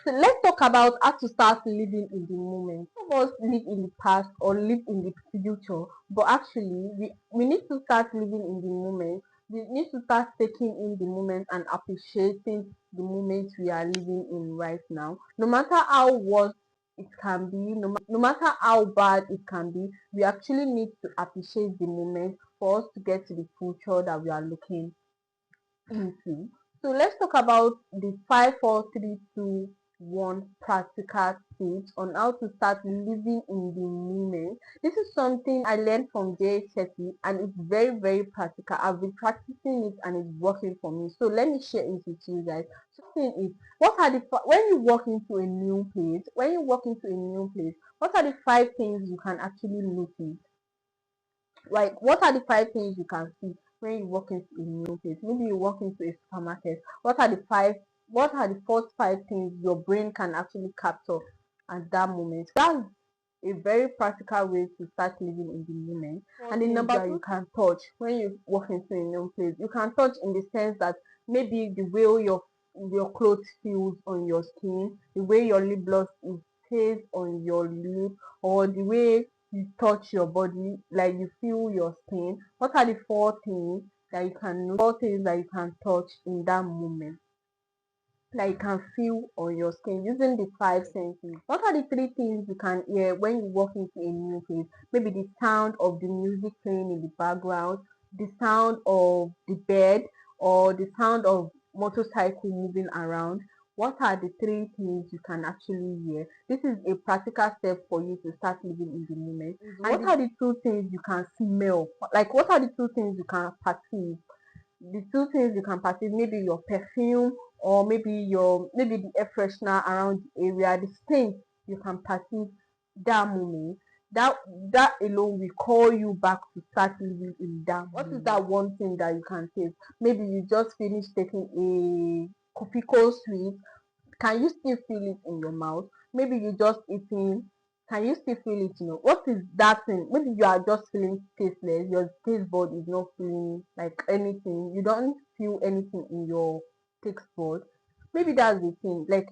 So let's talk about how to start living in the moment. Some of us live in the past or live in the future, but actually we need to start living in the moment. We need to start taking in the moment and appreciating the moment we are living in right now. No matter how worse it can be, no matter how bad it can be, we actually need to appreciate the moment for us to get to the future that we are looking into. So let's talk about the 5, 4, 3, 2, 1 practical tips on how to start living in the moment. This is something I learned from Jay Shetty and it's very, very practical. I've been practicing it and it's working for me. So let me share it with you guys. So thing is, when you walk into a new place, what are the 5 things you can actually notice? Like, what are the 5 things you can see when you walk into a new place? Maybe you walk into a supermarket. What are the first 5 things your brain can actually capture at that moment? That's a very practical way to start living in the moment. And the number that you can touch when you walk into a new place, you can touch in the sense that maybe the way your clothes feels on your skin, the way your lip gloss is stays on your lip, or the way you touch your body, like you feel your skin. What are the 4 things that you can know, 4 things that you can touch in that moment, that you can feel on your skin using the 5 senses? What are the 3 things you can hear when you walk into a new place? Maybe the sound of the music playing in the background, the sound of the bed, or the sound of motorcycle moving around. What are the 3 things you can actually hear? This is a practical step for you to start living in the moment. And what are the 2 things you can smell? Like, what are the 2 things you can perceive? The 2 things you can perceive, maybe your perfume, or maybe the air freshener around the area, the stink you can perceive that moment. That alone will call you back to start living in that. What is that one thing that you can taste? Maybe you just finished taking a copico sweet. Can you still feel it in your mouth? Maybe you just eating. Can you still feel it? What is that thing? Maybe you are just feeling tasteless. Your taste bud is not feeling like anything. You don't feel anything in your taste bud. Maybe that's the thing. Like,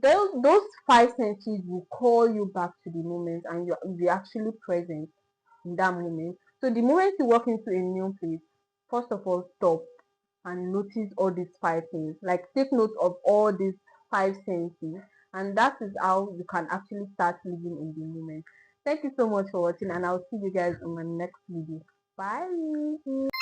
those 5 senses will call you back to the moment, and you'll be actually present in that moment. So the moment you walk into a new place, first of all, stop and notice all these 5 things. Like, take note of all these 5 senses, and that is how you can actually start living in the moment. Thank you so much for watching, and I'll see you guys in my next video. Bye.